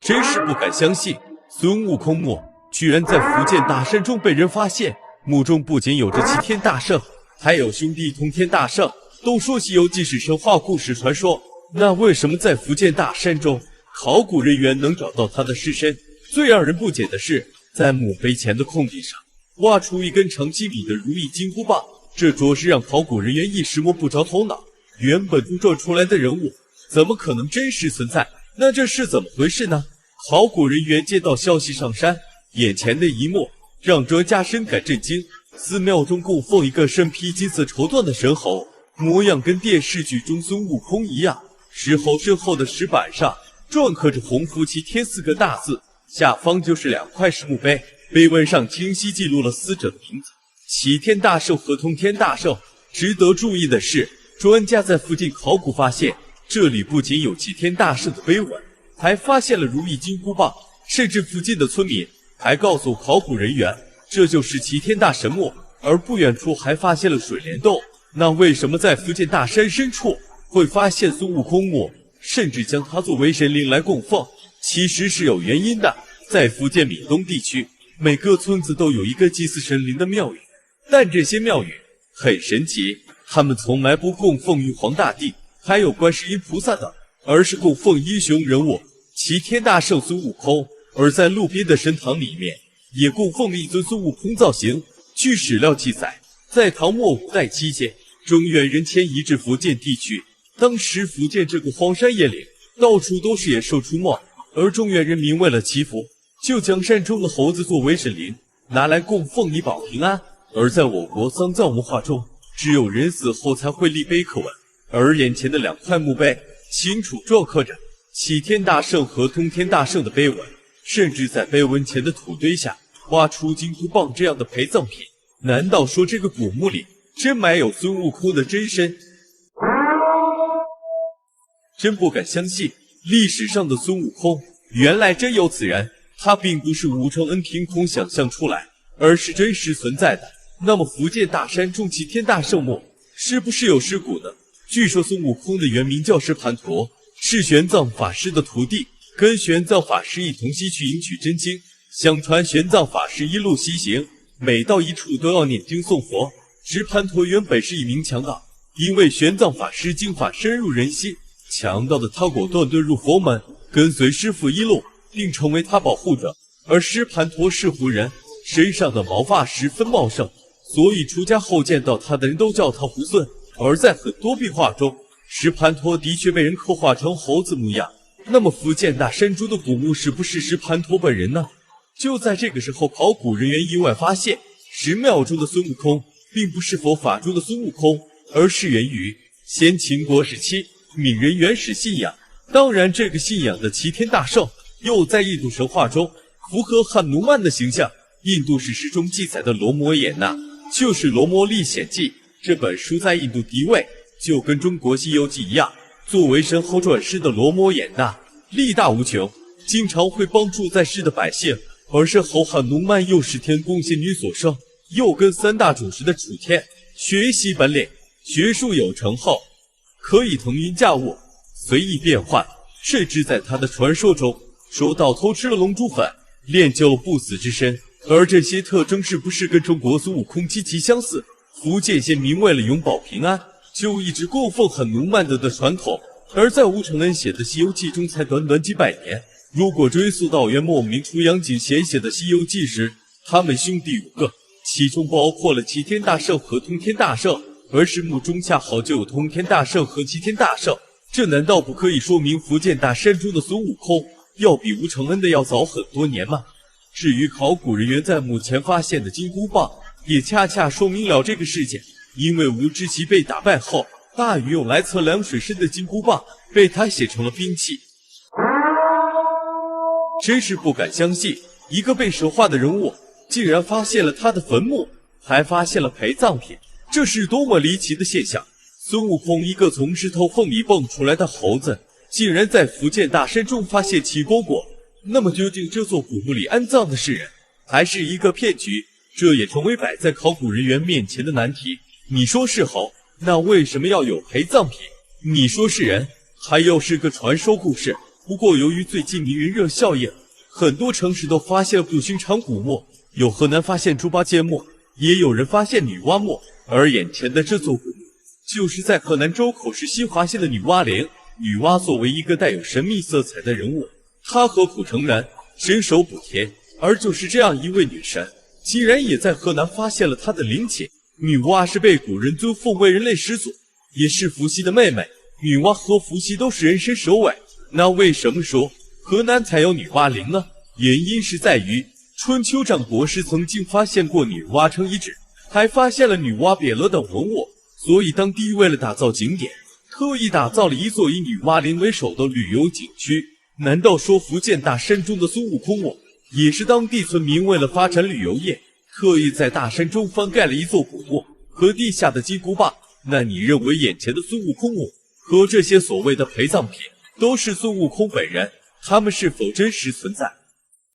真是不敢相信，孙悟空墓居然在福建大山中被人发现。墓中不仅有着齐天大圣，还有兄弟通天大圣。都说西游记是神话故事传说，那为什么在福建大山中考古人员能找到他的尸身？最让人不解的是，在墓碑前的空地上挖出一根长几米的如意金箍棒，这着实让考古人员一时摸不着頭腦。原本杜撰出来的人物怎么可能真实存在？那这是怎么回事呢？考古人员接到消息上山，眼前的一幕讓专家深感震驚。寺廟中供奉一個身披金色綢緞的神猴，模樣跟電視劇中孫悟空一樣。石猴身後的石板上篆刻着洪福齊天4個大字，下方就是2塊石墓碑，碑文上清晰記錄了死者的名字：齊天大聖和通天大聖。值得注意的是，專家在附近考古發現，這裡不僅有齊天大聖的碑文，還發現了如意金箍棒，甚至附近的村民還告訴考古人員，這就是齊天大神墓。而不遠處還發現了水簾洞。那為什麼在福建大山深處會發現孫悟空墓，甚至將它作為神靈來供奉？其實是有原因的。在福建閩東地區，每個村子都有一個祭祀神靈的廟宇，但這些廟宇很神奇，他們從來不供奉玉皇大帝還有觀世音菩薩等，而是供奉英雄人物齊天大聖孫悟空。而在路邊的神堂裡面也供奉了一尊孫悟空造型。據史料記載，在唐末5代期間，中原人遷移至福建地區。當時福建這個荒山野嶺，到處都是野獸出沒，而中原人民為了祈福，就將山中的猴子作為神靈，拿來供奉以保平安。而在我國喪葬文化中，只有人死後才會立碑刻文，而眼前的2塊墓碑清楚篆刻着齊天大聖和通天大聖的碑文，甚至在碑文前的土堆下挖出金箍棒這樣的陪葬品。難道說這個古墓裡真埋有孫悟空的真身？真不敢相信，歷史上的孫悟空原來真有此人，他並不是吳承恩憑空想象出來，而是真實存在的。那麼福建大山中齊天大聖墓是不是有屍骨呢？據說孫悟空的原名叫石盤陀，是玄奘法師的徒弟，跟玄奘法師一同西去迎取真經。相傳玄奘法師一路西行，每到一處都要念經誦佛。石盤陀原本是一名強盜，因為玄奘法師經法深入人心，強盜的他果斷遁入佛門，跟隨師父一路，並成為他保護者。而石盤陀是胡人，身上的毛髮十分茂盛，所以出家後見到他的人都叫他猢猻。而在很多壁畫中，石盤陀的確被人刻畫成猴子模樣。那麼福建大山中的古墓是不是石盤陀本人呢？就在這個時候，考古人員意外發現，石廟中的孫悟空並不是佛法中的孫悟空，而是源於先秦國時期閩人原始信仰。當然，這個信仰的齊天大聖又在印度神話中符合漢努曼的形象。印度史詩中記載的羅摩衍那就是《羅摩歷險記》，這本書在印度地位就跟中國《西遊記》一樣，作為神猴轉世的羅摩衍那力大無窮，經常會幫助在世的百姓。而神猴漢努曼又是天宮仙女所生，又跟3大主神的楚天學習本領，學術有成後可以騰雲駕霧，隨意變換，甚至在他的傳說中說到偷吃了龍珠粉，練就了不死之身。而這些特徵是不是跟中國孫悟空極其相似？福建先民為了永保平安，就一直供奉漢努曼的傳統。而在吳承恩寫的《西遊記》中，才短短幾百年。如果追溯到元末明初楊景賢寫的《西遊記》時，他們兄弟5個，其中包括了齊天大聖和通天大聖，而石墓中恰好就有通天大聖和齊天大聖。這難道不可以說明福建大山中的孫悟空要比吳承恩的要早很多年嗎？至於考古人員在墓前發現的金箍棒，也恰恰說明了這個事件。因為吳志奇被打敗後，大禹用來測量水深的金箍棒被他寫成了兵器。真是不敢相信，一個被神化的人物竟然發現了他的墳墓，還發現了陪葬品，這是多麼離奇的現象！孫悟空一個從石頭縫裡蹦出來的猴子，竟然在福建大山中發現奇蟯果。那麼究竟這座古墓裡安葬的是人，還是一個騙局？這也成為擺在考古人員面前的難題。你說是猴，那為什麼要有陪葬品？你說是人，還又是個傳說故事。不過由於最近迷人熱效應，很多城市都發現了不尋常古墓，有河南發現豬八戒墓，也有人發現女媧墓。而眼前的這座古墓，就是在河南周口市西華縣的女媧陵。女媧作為一個帶有神秘色彩的人物，她何苦成人，伸手補天，而就是這樣一位女神，竟然也在河南發現了她的陵寢。女媧是被古人尊奉為人類始祖，也是伏羲的妹妹。女媧和伏羲都是人身首尾，那為什麼說河南才有女媧陵呢？原因是在於春秋戰國時曾經發現過女媧城遺址，還發現了女媧匾額等文物，所以當地為了打造景點，特意打造了一座以女媧陵為首的旅游景區。難道說福建大山中的孫悟空墓，也是當地村民為了發展旅遊業，特意在大山中翻蓋了一座古墓和地下的金箍棒？那你認為眼前的孫悟空墓和這些所謂的陪葬品都是孫悟空本人，他們是否真實存在？